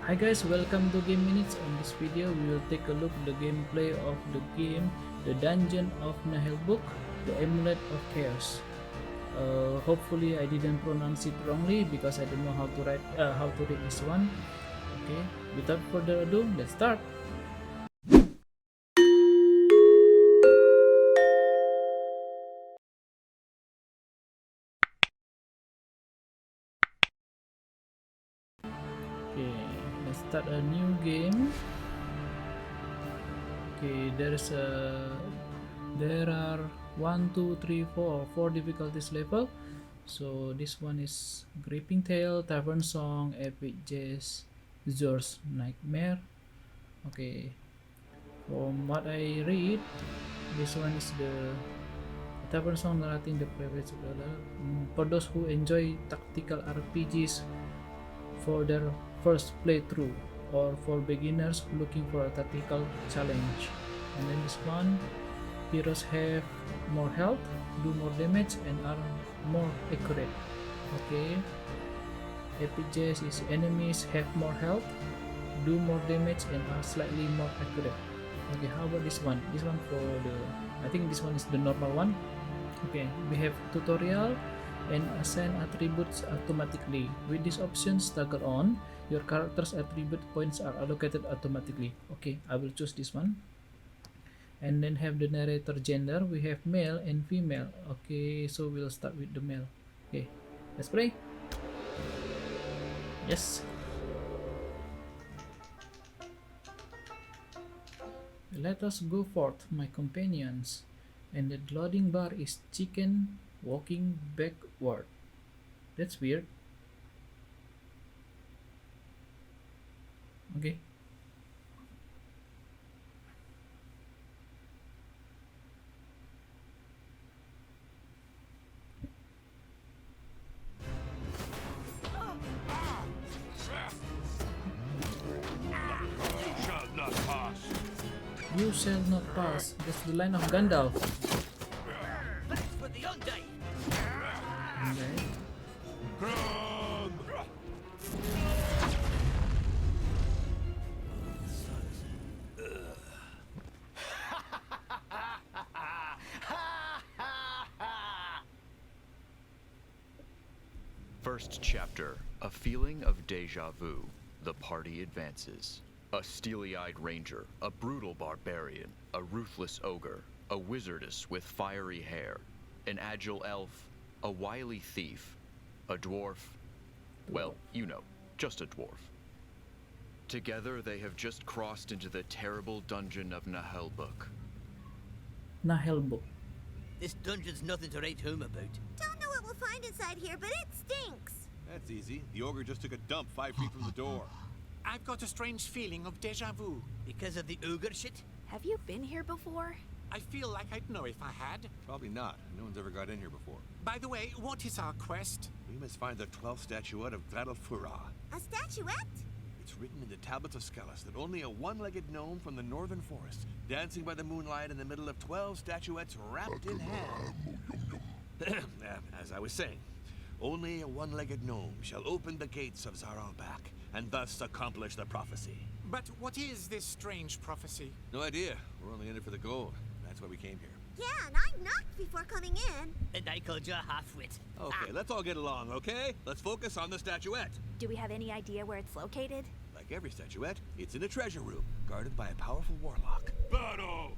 Hi guys, welcome to GameMinutes. On this video, we will take a look at the gameplay of the game The Dungeon of Naheulbeuk, the Amulet of Chaos. Hopefully I didn't pronounce it wrongly because I don't know how to read this one. Okay, without further ado, let's start. Okay, let's start a new game. Okay, there are 4 difficulties level. So this one is Gripping Tale, Tavern Song, Epic Jazz, George's Nightmare. Okay, from what I read, this one is the Tavern Song narrating the private for those who enjoy tactical RPGs for their first playthrough, or for beginners looking for a tactical challenge. And then this one, heroes have more health, do more damage, and are more accurate. Okay, Epic Jazz is enemies have more health, do more damage, and are slightly more accurate. Okay, how about this one? This one for the, I think this one is the normal one. Okay, we have tutorial and assign attributes automatically. With these options toggled on, your character's attribute points are allocated automatically. Okay, I will choose this one. And then have the narrator gender. We have male and female. Okay, so we'll start with the male. Okay, let's play. Yes. Let us go forth, my companions. And the loading bar is chicken walking backward. That's weird. Okay. You shall not pass. That's the line of Gandalf. Okay. First chapter, a feeling of deja vu. The party advances. A steely-eyed ranger, a brutal barbarian, a ruthless ogre, a wizardess with fiery hair, an agile elf, a wily thief, a dwarf. Well, you know, just a dwarf. Together they have just crossed into the terrible Dungeon of Naheulbeuk. Naheulbeuk. This dungeon's nothing to write home about. Don't know what we'll find inside here, but it stinks. That's easy. The ogre just took a dump 5 feet from the door. I've got a strange feeling of deja vu. Because of the ogre shit? Have you been here before? I feel like I'd know if I had. Probably not. No one's ever got in here before. By the way, what is our quest? We must find the 12th statuette of Gladalfura. A statuette? It's written in the tablets of Skellis that only a one-legged gnome from the northern forest, dancing by the moonlight in the middle of 12 statuettes wrapped in hand. As I was saying, only a one-legged gnome shall open the gates of Zaralbak, and thus accomplish the prophecy. But what is this strange prophecy? No idea. We're only in it for the gold. That's why we came here. Yeah, and I knocked before coming in. And I called you a half-wit. Okay, let's all get along, okay? Let's focus on the statuette. Do we have any idea where it's located? Like every statuette, it's in a treasure room, guarded by a powerful warlock. Battle!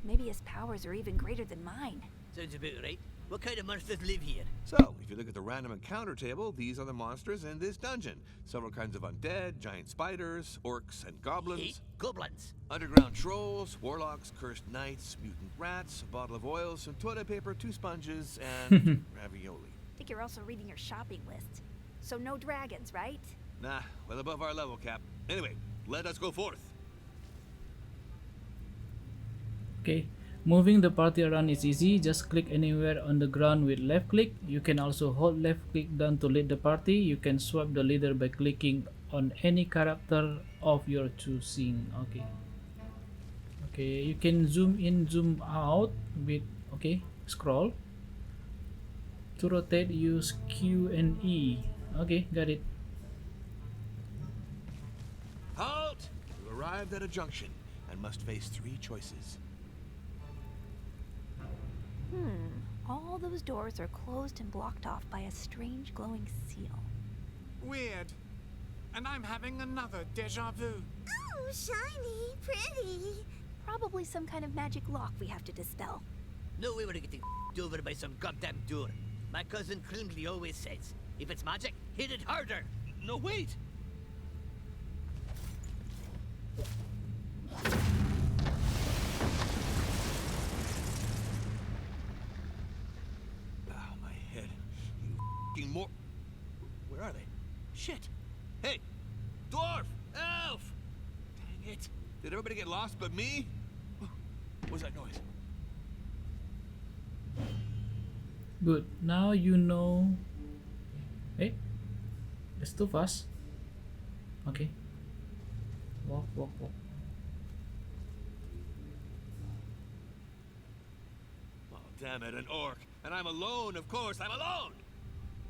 Maybe his powers are even greater than mine. Sounds about right. What kind of monsters live here? So, if you look at the random encounter table, these are the monsters in this dungeon. Several kinds of undead, giant spiders, orcs, and goblins. Hey, goblins. Underground trolls, warlocks, cursed knights, mutant rats, a bottle of oil, some toilet paper, 2 sponges, and ravioli. I think you're also reading your shopping list. So no dragons, right? Nah, well above our level, Cap. Anyway, let us go forth. Okay. Moving the party around is easy. Just click anywhere on the ground with left click. You can also hold left click down to lead the party. You can swap the leader by clicking on any character of your choosing. Okay. Okay, you can zoom in, zoom out with, okay, scroll. To rotate, use Q and E. Okay, got it. arrived at a junction and must face 3 choices. All those doors are closed and blocked off by a strange glowing seal. Weird. And I'm having another deja vu. Oh, shiny, pretty. Probably some kind of magic lock we have to dispel. No way we're getting over by some goddamn door. My cousin Klingly always says, if it's magic, hit it harder. No, wait! Ah, my head. You f***ing more... Where are they? Shit! Hey! Dwarf! Elf! Dang it! Did everybody get lost but me? What was that noise? Good. Now you know. Hey, it's too fast. Okay. Walk, walk, walk. Oh, damn it, an orc. And I'm alone, of course, I'm alone!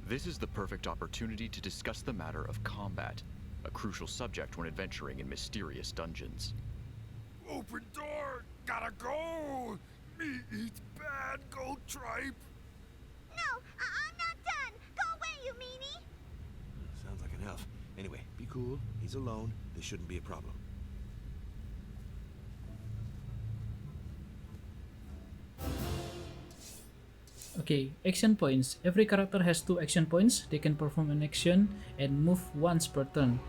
This is the perfect opportunity to discuss the matter of combat, a crucial subject when adventuring in mysterious dungeons. Open door! Gotta go! Me eats bad, go tripe! No, I'm not done. Go away, you meanie. Sounds like an elf. Anyway, be cool. He's alone. This shouldn't be a problem. Okay, action points. Every character has 2 action points. They can perform an action and move once per turn.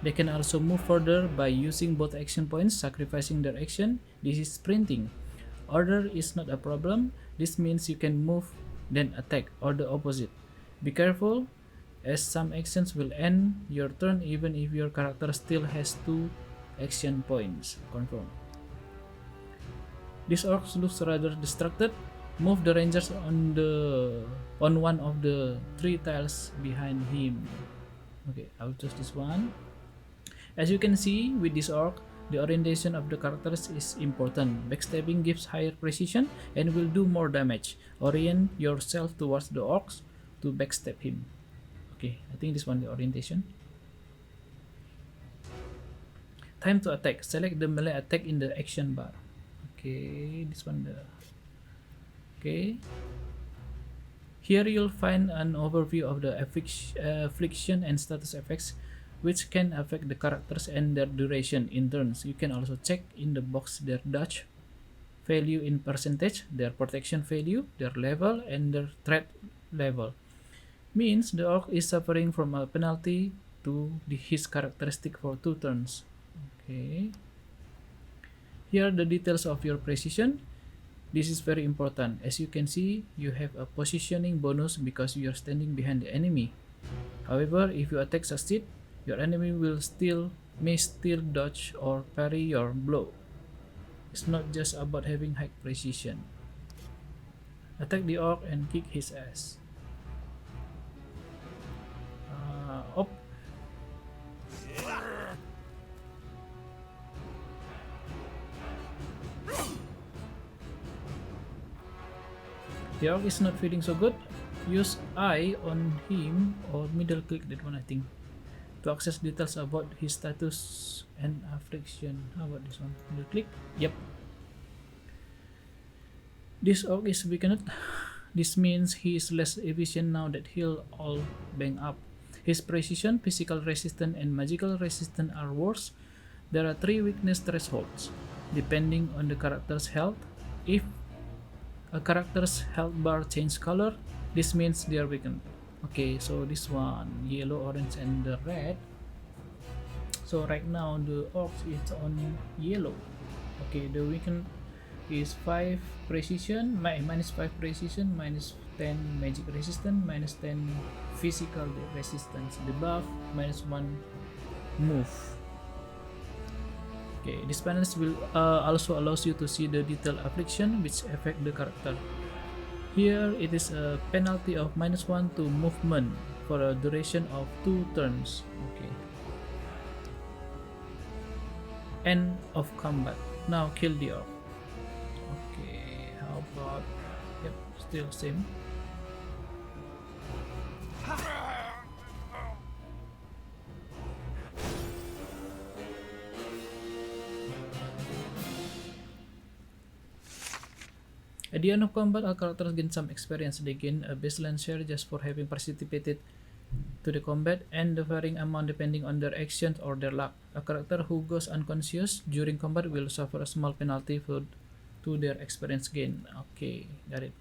They can also move further by using both action points, sacrificing their action. This is sprinting. Order is not a problem. This means you can move, then attack, or the opposite. Be careful, as some actions will end your turn even if your character still has 2 action points. Confirm. This orc looks rather distracted. Move the rangers on one of the 3 tiles behind him. Okay, I'll choose this one. As you can see with this orc, the orientation of the characters is important. Backstabbing gives higher precision and will do more damage. Orient yourself towards the orcs to backstab him. Okay, I think this one the orientation. Time to attack. Select the melee attack in the action bar. Okay, this one the... Okay. Here you'll find an overview of the affliction and status effects which can affect the characters and their duration in turns. You can also check in the box their dodge value in percentage, their protection value, their level, and their threat level. Means the orc is suffering from a penalty to his characteristic for 2 turns. Okay. Here are the details of your precision. This is very important. As you can see, you have a positioning bonus because you are standing behind the enemy. However, if your attack succeeds, your enemy may still dodge or parry your blow. It's not just about having high precision. Attack the orc and kick his ass. Up. The orc is not feeling so good. Use I on him or middle click that one I think to access details about his status and affliction. How about this one? Middle click. Yep. This orc is weakened. This means he is less efficient now that he'll all bang up. His precision, physical resistance, and magical resistance are worse. There are 3 weakness thresholds depending on the character's health. If a character's health bar change color, this means they are weakened. Okay, so this one, yellow, orange, and the red. So right now the orc is on yellow. Okay, the weakened is 5 precision, minus 5 precision, minus 10 magic resistance, minus 10 physical resistance. The buff, minus 1 move. Okay, this panel will also allows you to see the detailed affliction which affect the character. Here it is a penalty of minus 1 to movement for a duration of 2 turns. Okay. End of combat. Now kill the orc. Okay, how about... Yep, still same. At the end of combat, all characters gain some experience. They gain a baseline share just for having participated to the combat, and the varying amount depending on their actions or their luck. A character who goes unconscious during combat will suffer a small penalty to their experience gain. Okay, got it.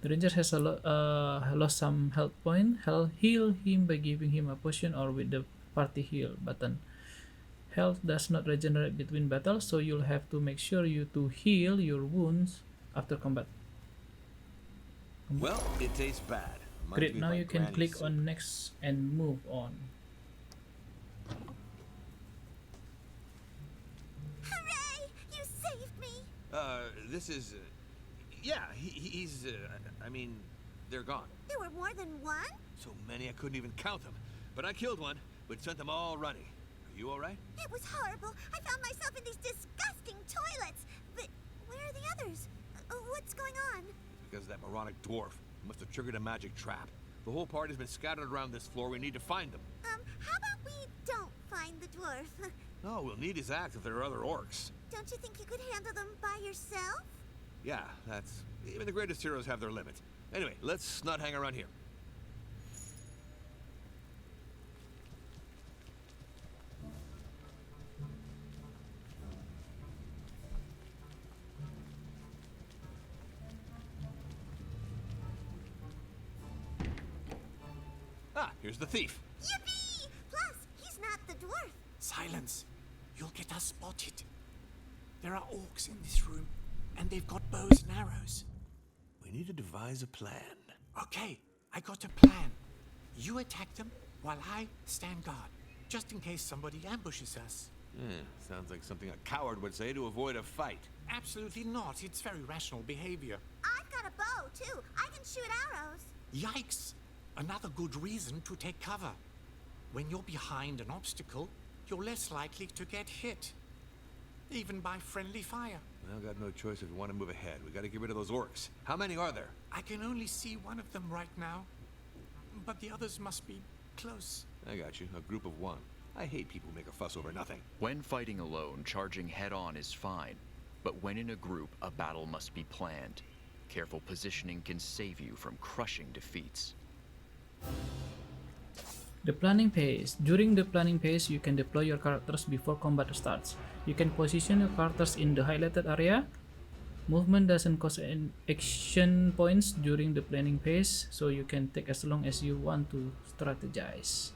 The ranger has lost some health point. Heal him by giving him a potion or with the party heal button. Health does not regenerate between battles, so you'll have to make sure you to heal your wounds after combat. Well, it tastes bad. Reminds Great, me of now my you can granny's click soup. on next and move on. Hooray! You saved me! This is... yeah, he's... I mean, they're gone. There were more than one? So many I couldn't even count them. But I killed one, but sent them all running. Are you alright? It was horrible. I found myself in these disgusting toilets. But where are the others? What's going on? Because of that moronic dwarf. He must have triggered a magic trap. The whole party's been scattered around this floor. We need to find them. How about we don't find the dwarf? No, we'll need his axe if there are other orcs. Don't you think you could handle them by yourself? Yeah, that's... even the greatest heroes have their limits. Anyway, let's not hang around here. Ah, here's the thief. Yippee! Plus, he's not the dwarf. Silence. You'll get us spotted. There are orcs in this room, and they've got bows and arrows. We need to devise a plan. Okay, I got a plan. You attack them while I stand guard, just in case somebody ambushes us. Sounds like something a coward would say to avoid a fight. Absolutely not. It's very rational behavior. I've got a bow, too. I can shoot arrows. Yikes! Another good reason to take cover. When you're behind an obstacle, you're less likely to get hit, even by friendly fire. Well, got no choice if we want to move ahead. We got to get rid of those orcs. How many are there? I can only see one of them right now, but the others must be close. I got you. A group of one. I hate people who make a fuss over nothing. When fighting alone, charging head-on is fine. But when in a group, a battle must be planned. Careful positioning can save you from crushing defeats. The planning phase. During the planning phase, you can deploy your characters before combat starts. You can position your characters in the highlighted area. Movement doesn't cost any action points during the planning phase, so you can take as long as you want to strategize.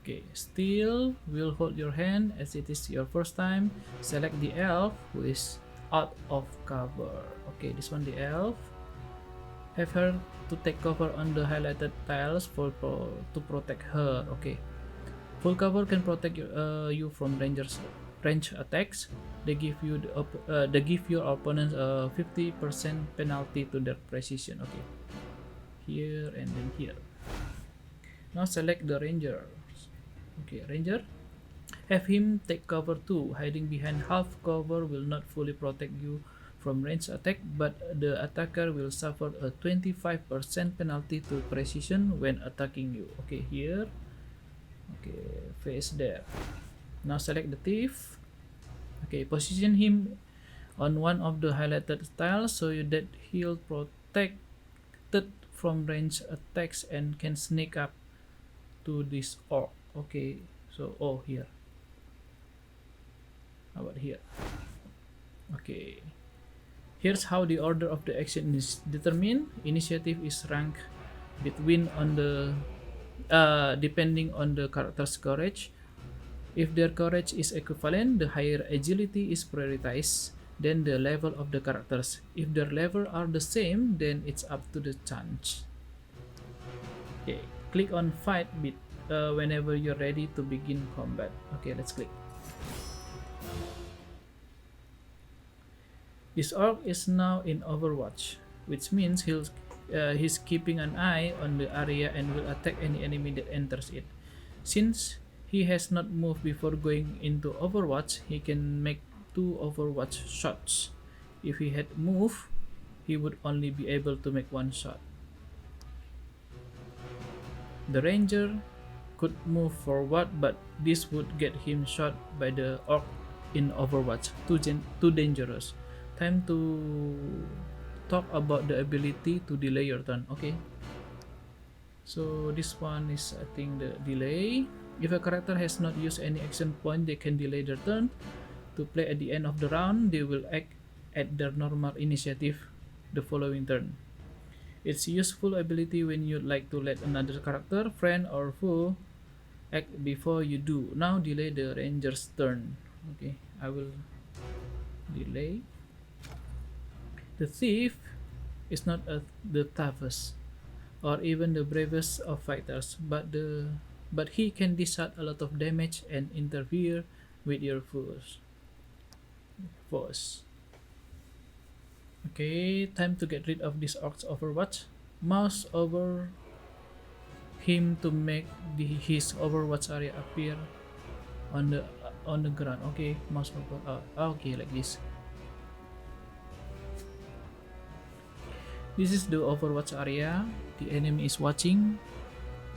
Okay, still will hold your hand as it is your first time. Select the elf who is out of cover. Okay, this one, the elf. Have her to take cover on the highlighted tiles to protect her. Okay, full cover can protect you from range attacks. They give you they give your opponents a 50% penalty to their precision. Okay, here and then here. Now select the ranger. Okay, ranger. Have him take cover too. Hiding behind half cover will not fully protect you from range attack, but the attacker will suffer a 25% penalty to precision when attacking you. Okay, here. Okay, face there. Now select the thief. Okay, position him on one of the highlighted tiles so that he'll protected from range attacks and can sneak up to this orc. Okay, so here. How about here? Okay. Here's how the order of the action is determined. Initiative is ranked between on the depending on the character's courage. If their courage is equivalent, the higher agility is prioritized than the level of the characters. If their level are the same, then it's up to the chance. Okay, click on fight bit whenever you're ready to begin combat. Okay, let's click. This orc is now in Overwatch, which means he's keeping an eye on the area and will attack any enemy that enters it. Since he has not moved before going into Overwatch, he can make 2 Overwatch shots. If he had moved, he would only be able to make 1 shot. The ranger could move forward, but this would get him shot by the orc in Overwatch. Too dangerous. Time to talk about the ability to delay your turn. Okay, so this one is, I think, the delay. If a character has not used any action point, they can delay their turn to play at the end of the round. They will act at their normal initiative the following turn. It's useful ability when you'd like to let another character, friend or foe act before you do. Now delay the ranger's turn. Okay, I will delay. The thief is not the toughest or even the bravest of fighters, but he can dish out a lot of damage and interfere with your foes. Okay, time to get rid of this orc's Overwatch. Mouse over him to make his Overwatch area appear on the ground. Okay, mouse over. Okay, like this. This is the Overwatch area. The enemy is watching.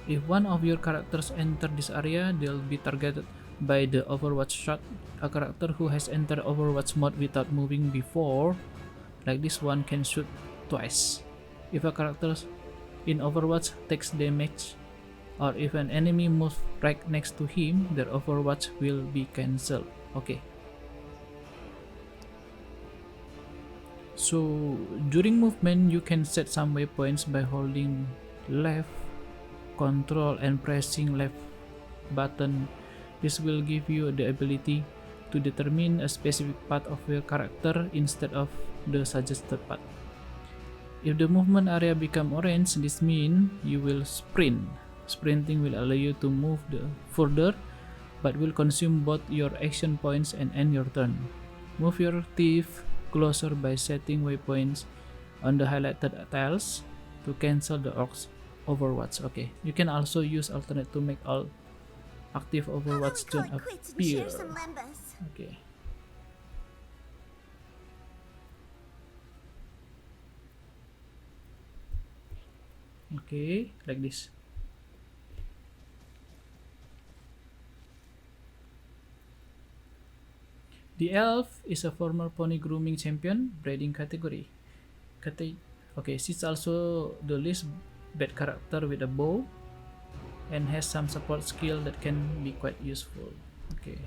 If one of your characters enter this area, they'll be targeted by the Overwatch shot. A character who has entered Overwatch mode without moving before, like this one, can shoot twice. If a character in Overwatch takes damage, or if an enemy moves right next to him, their Overwatch will be cancelled. Okay. So during movement, you can set some waypoints by holding left control and pressing left button. This will give you the ability to determine a specific path of your character instead of the suggested path. If the movement area become orange, this means you will sprint. Sprinting will allow you to move further, but will consume both your action points and end your turn. Move your thief closer by setting waypoints on the highlighted tiles to cancel the orc's Overwatch. Okay, you can also use alternate to make all active Overwatch zone appear. Okay. Okay, like this. The elf is a former pony grooming champion, breeding category. Okay, she's also the least bad character with a bow and has some support skill that can be quite useful. Okay,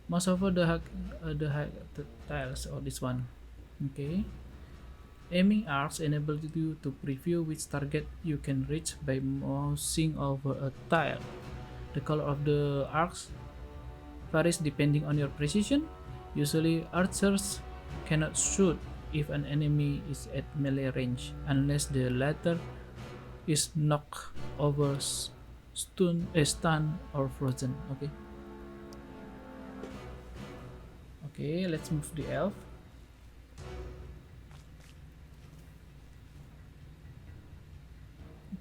most of the tiles or this one. Okay, aiming arcs enable you to preview which target you can reach by mousing over a tile. The color of the arcs varies depending on your precision. Usually archers cannot shoot if an enemy is at melee range unless the latter is knocked over, stunned or frozen. Okay. Okay, let's move the elf.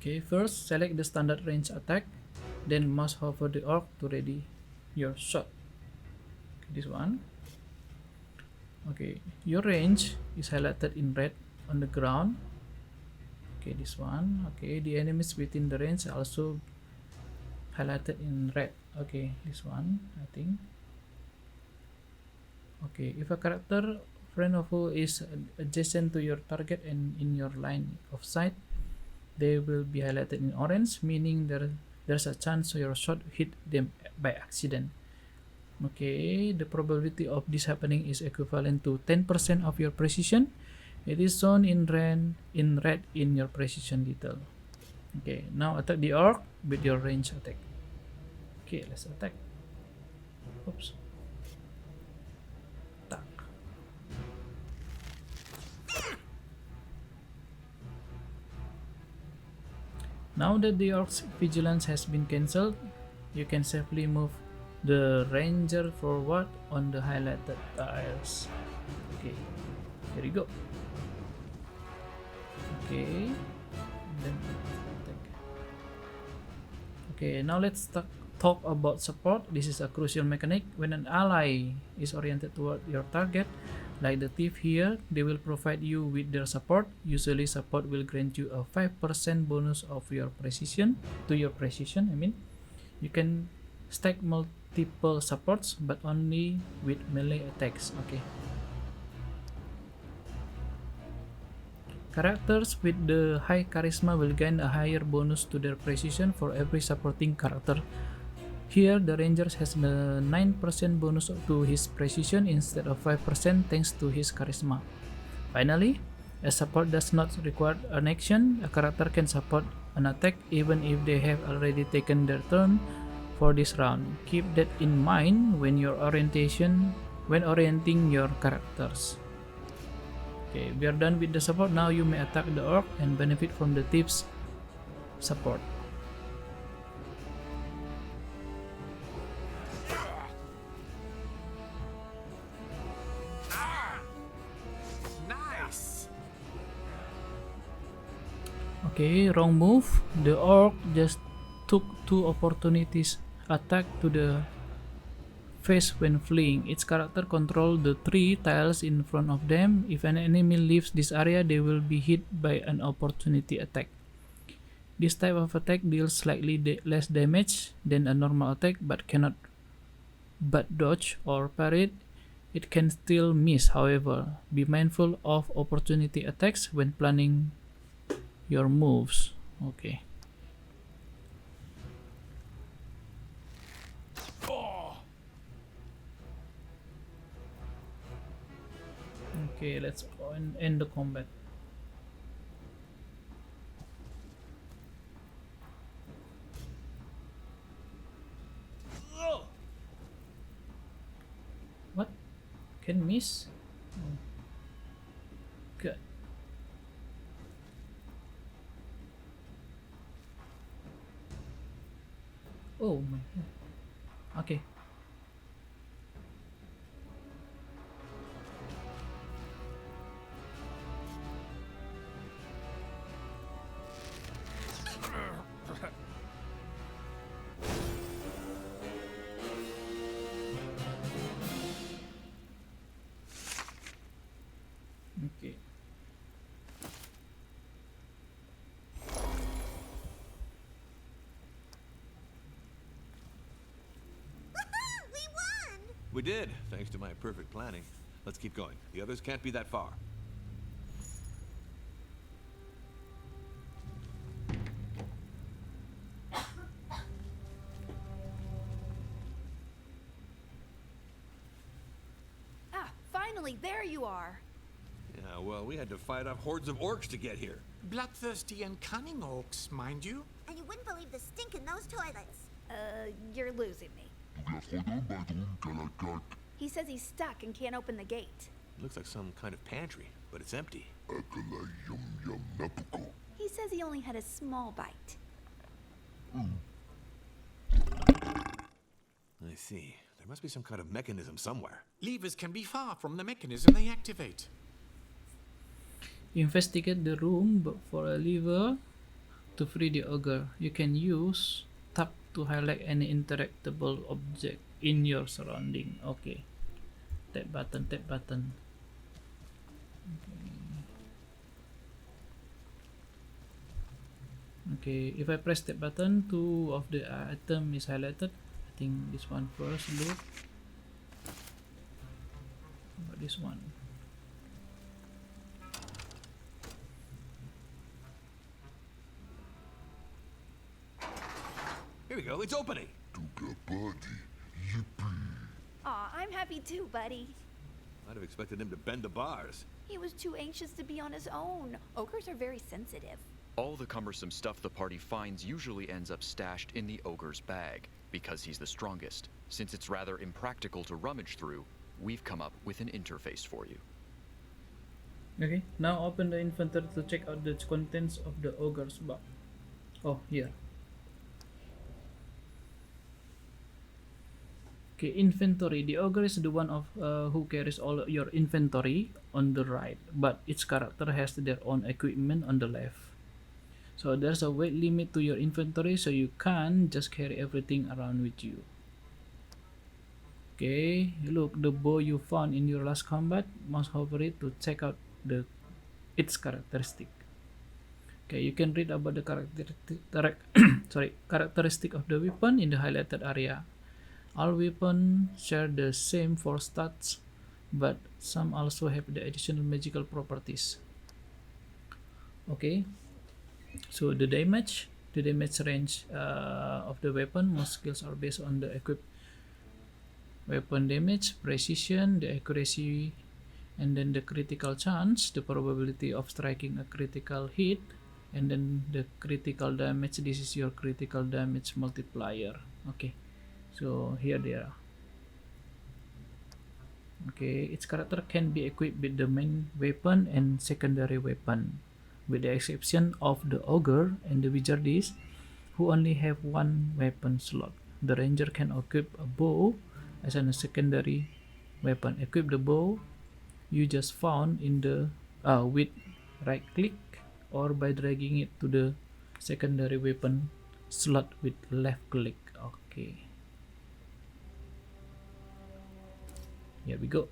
Okay, first select the standard range attack, then mouse over the orc to ready your shot. Okay, this one. Okay, your range is highlighted in red on the ground. Okay, this one. Okay, the enemies within the range also highlighted in red. Okay, this one, I think. Okay, if a character, friend or foe, is adjacent to your target and in your line of sight, they will be highlighted in orange, meaning there's a chance your shot hit them by accident. Okay, the probability of this happening is equivalent to 10% of your precision. It is shown in red in your precision detail. Okay, now attack the orc with your range attack. Okay, let's attack. Oops. Attack. Now that the orc's vigilance has been cancelled, you can safely move the ranger forward on the highlighted tiles. Okay, here we go. Okay, then attack. Okay, now let's talk about support. This is a crucial mechanic. When an ally is oriented toward your target, like the thief here, they will provide you with their support. Usually support will grant you a 5% bonus of your precision, I mean. You can stack multiple supports, but only with melee attacks. Okay. Characters with the high charisma will gain a higher bonus to their precision for every supporting character. Here, the ranger has a 9% bonus to his precision instead of 5% thanks to his charisma. Finally, a support does not require an action. A character can support an attack even if they have already taken their turn for this round. Keep that in mind when orienting your characters. Okay, we are done with the support. Now you may attack the orc and benefit from the tips support. Nice! Okay, wrong move. The orc just took 2 opportunities attack to the face when fleeing. Each character controls the 3 tiles in front of them. If an enemy leaves this area, they will be hit by an opportunity attack. This type of attack deals slightly less damage than a normal attack but cannot dodge or parry. It can still miss, however. Be mindful of opportunity attacks when planning your moves. Okay. Okay, let's end the combat. What? Can miss? Oh. Good. Oh my god. Okay. Okay. Woohoo! We won! We did, thanks to my perfect planning. Let's keep going. The others can't be that far. Ah, finally, there you are. Yeah, well, we had to fight off hordes of orcs to get here. Bloodthirsty and cunning orcs, mind you. And you wouldn't believe the stink in those toilets. You're losing me. He says he's stuck and can't open the gate. Looks like some kind of pantry, but it's empty. He says he only had a small bite. I see. There must be some kind of mechanism somewhere. Levers can be far from the mechanism they activate. Investigate the room for a lever to free the ogre. You can use tab to highlight any interactable object in your surrounding. Okay. Tap button, tap button. Okay, if I press that button, 2 of the item is highlighted. I think this one first, look. How about this one? Here we go, it's opening! Aw, I'm happy too, buddy. I'd have expected him to bend the bars. He was too anxious to be on his own. Ogres are very sensitive. All the cumbersome stuff the party finds usually ends up stashed in the ogre's bag, because he's the strongest. Since it's rather impractical to rummage through, we've come up with an interface for you. Okay, now open the inventory to check out the contents of the ogre's bag. Oh, here. Okay, inventory. The ogre is the one of who carries all your inventory on the right, but each character has their own equipment on the left. So there's a weight limit to your inventory, so you can't just carry everything around with you. Okay, look, the bow you found in your last combat, mouse hover it to check out its characteristic. Okay, you can read about the characteristic of the weapon in the highlighted area. All weapons share the same 4 stats, but some also have the additional magical properties. Okay, so the damage range of the weapon. Most skills are based on the equipped weapon damage, precision, the accuracy, and then the critical chance, the probability of striking a critical hit, and then the critical damage. This is your critical damage multiplier. Okay, so here they are. Okay, each character can be equipped with the main weapon and secondary weapon, with the exception of the ogre and the wizardess, who only have one weapon slot. The ranger can equip a bow as a secondary weapon. Equip the bow you just found in the with right click or by dragging it to the secondary weapon slot with left click. Okay, here we go.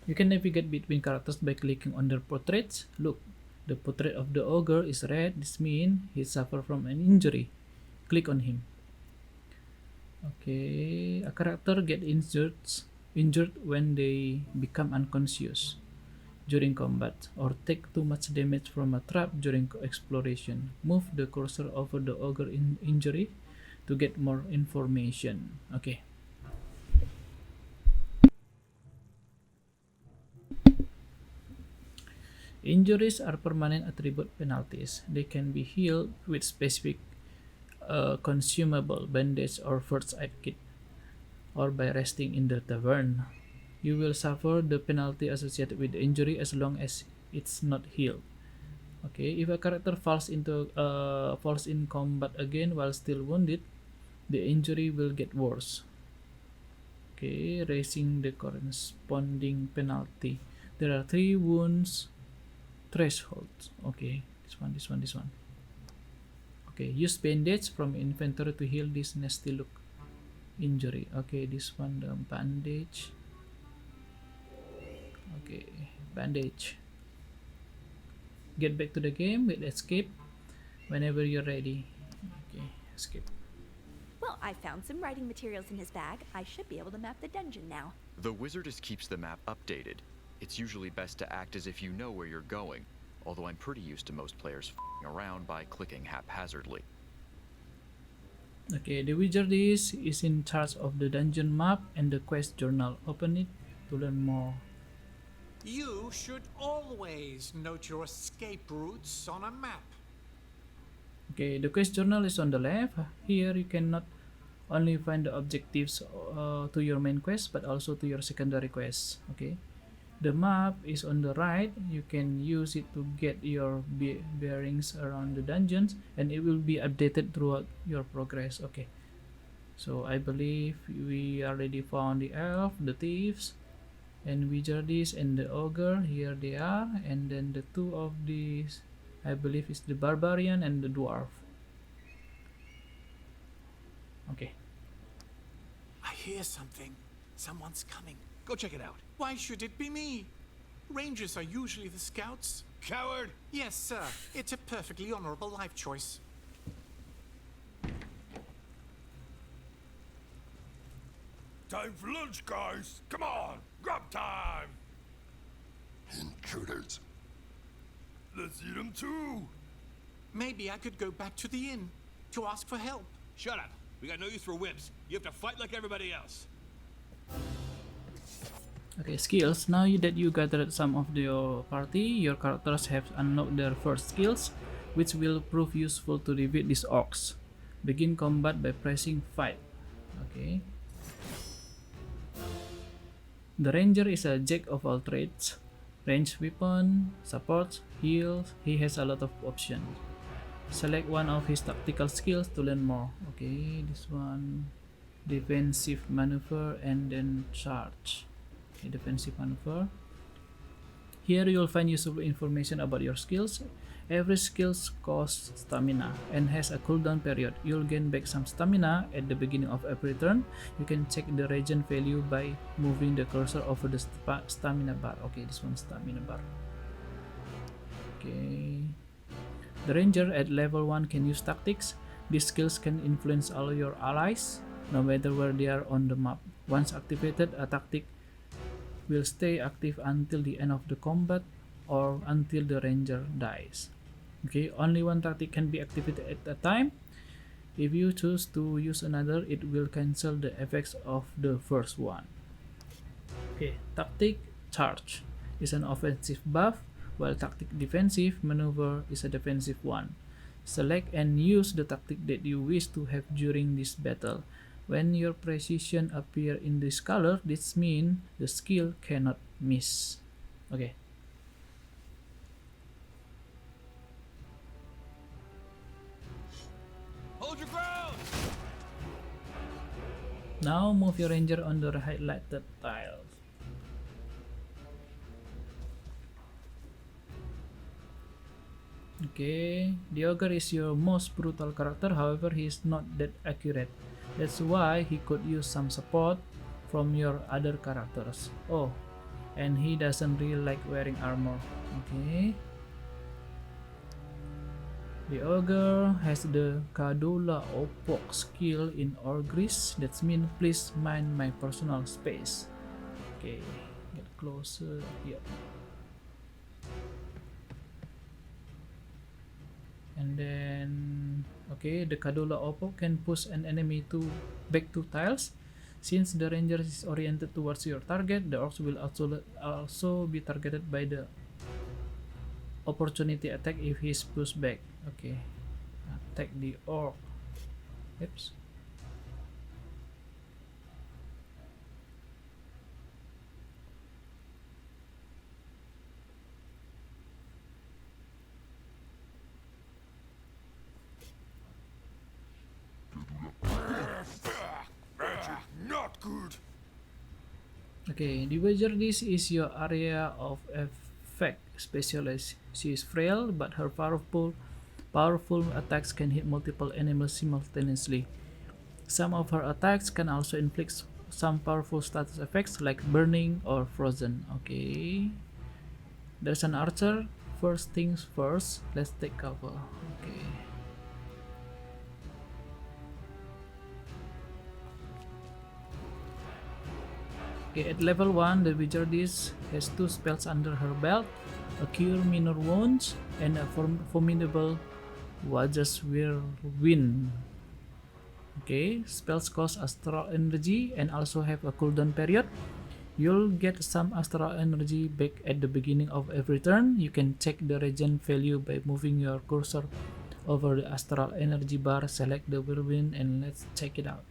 You can navigate between characters by clicking on their portraits. Look, the portrait of the ogre is red. This means he suffered from an injury. Click on him. Okay, a character get injured when they become unconscious during combat or take too much damage from a trap during exploration. Move the cursor over the ogre injury to get more information. Okay. Injuries are permanent attribute penalties. They can be healed with specific consumable, bandage, or first aid kit, or by resting in the tavern. You will suffer the penalty associated with the injury as long as it's not healed. Okay, if a character falls in combat again while still wounded, the injury will get worse. Okay, raising the corresponding penalty. There are 3 wounds thresholds. Okay, this one. Okay, use bandage from inventory to heal this nasty look injury. Okay, this one, the bandage. Okay, bandage. Get back to the game with escape whenever you're ready. Okay, escape. Well, I found some writing materials in his bag. I should be able to map the dungeon now. The wizardess keeps the map updated. It's usually best to act as if you know where you're going, although I'm pretty used to most players f***ing around by clicking haphazardly. Okay, the wizardess is in charge of the dungeon map and the quest journal. Open it to learn more. You should always note your escape routes on a map. Okay, the quest journal is on the left. Here you can not only find the objectives to your main quest, but also to your secondary quests. Okay, the map is on the right. You can use it to get your bearings around the dungeons, and it will be updated throughout your progress. Okay, so I believe we already found the elf, the thieves, and wizardess and the ogre. Here they are, and then the 2 of these, I believe, is the barbarian and the dwarf. Okay. I hear something. Someone's coming. Go check it out. Why should it be me? Rangers are usually the scouts. Coward! Yes, sir. It's a perfectly honorable life choice. Time for lunch, guys! Come on! Grub time! Intruders. Let's eat them too! Maybe I could go back to the inn to ask for help. Shut up. We got no use for wimps. You have to fight like everybody else. Okay, skills. Now that you gathered some of your party, your characters have unlocked their first skills, which will prove useful to defeat these orcs. Begin combat by pressing fight. Okay. The ranger is a jack of all trades. Range weapon, support, heals. He has a lot of options. Select one of his tactical skills to learn more. Okay, this one, defensive maneuver and then charge. Okay, defensive maneuver. Here you'll find useful information about your skills. Every skill costs stamina and has a cooldown period. You'll gain back some stamina at the beginning of every turn. You can check the regen value by moving the cursor over the stamina bar. Okay, this one, stamina bar. Okay. The ranger at level 1 can use tactics. These skills can influence all your allies, no matter where they are on the map. Once activated, a tactic will stay active until the end of the combat. or until the ranger dies. Okay, only one tactic can be activated at a time. If you choose to use another, it will cancel the effects of the first one. Okay, tactic charge is an offensive buff, while tactic defensive maneuver is a defensive one. Select and use the tactic that you wish to have during this battle. When your precision appear in this color, this means the skill cannot miss. Okay. Hold your ground! Now move your ranger on the highlighted tiles. Okay, the ogre is your most brutal character, however he is not that accurate. That's why he could use some support from your other characters. Oh, and he doesn't really like wearing armor. Okay. The ogre has the Kadula Opok skill in Orgris. That means please mind my personal space. Okay, get closer here. And then, okay, the Kadula Oppo can push an enemy back 2 tiles. Since the ranger is oriented towards your target, the orcs will also be targeted by the opportunity attack if he is pushed back. Okay, attack the orc. Oops. Magic, not good. Okay, the wizard, this is your area of effect specialist. She is frail, but her powerful attacks can hit multiple enemies simultaneously. Some of her attacks can also inflict some powerful status effects like burning or frozen. Okay, there's an archer. First things first, let's take cover. Okay. Okay, at level 1, the wizardess has 2 spells under her belt, a Cure Minor Wounds and a Formidable Wajas Whirlwind. Okay, spells cost astral energy and also have a cooldown period. You'll get some astral energy back at the beginning of every turn. You can check the regen value by moving your cursor over the astral energy bar, select the whirlwind, and let's check it out.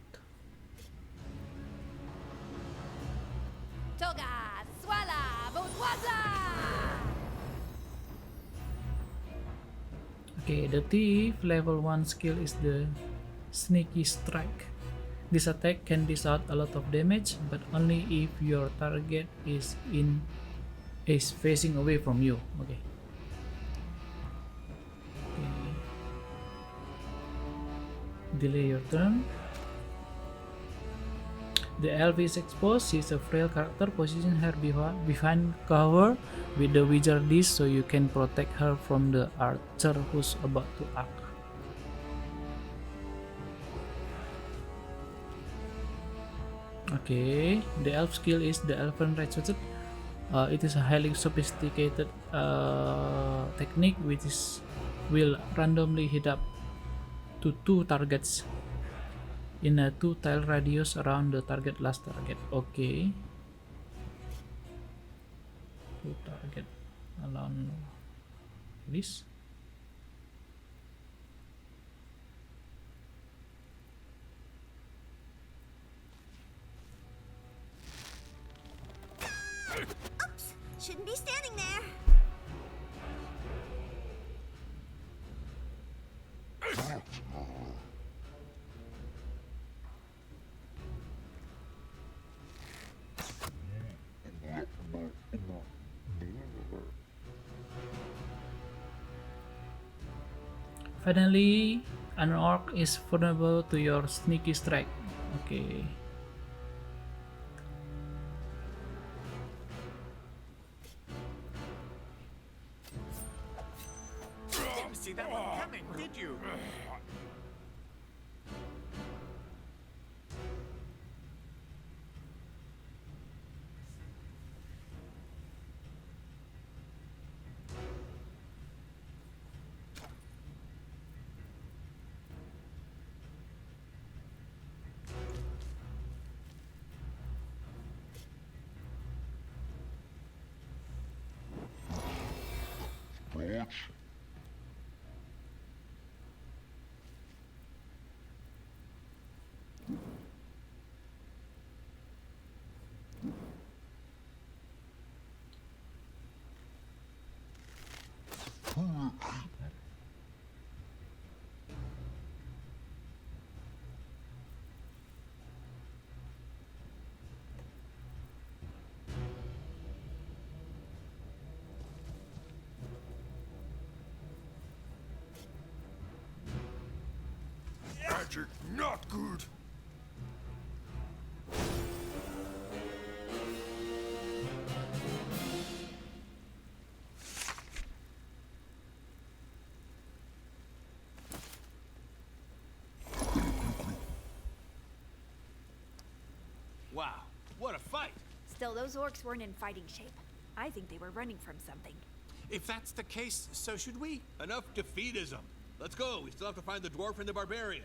Toga, Swala, Botwaza! Okay, the thief level 1 skill is the Sneaky Strike. This attack can dish out a lot of damage, but only if your target is facing away from you. Okay. Delay your turn. The elf is exposed. She is a frail character. Position her behind cover with the wizardess so you can protect her from the archer who's about to act. Okay, the elf skill is the Elven Ratchet. It is a highly sophisticated technique which will randomly hit up to 2 targets in a 2-tile radius around the last target. Okay, 2 target around this. Oops! Shouldn't be standing there. Finally, an orc is vulnerable to your Sneaky Strike. Okay. Didn't see that one coming, did you? Magic not good. Wow, what a fight! Still, those orcs weren't in fighting shape. I think they were running from something. If that's the case, so should we. Enough defeatism. Let's go. We still have to find the dwarf and the barbarian.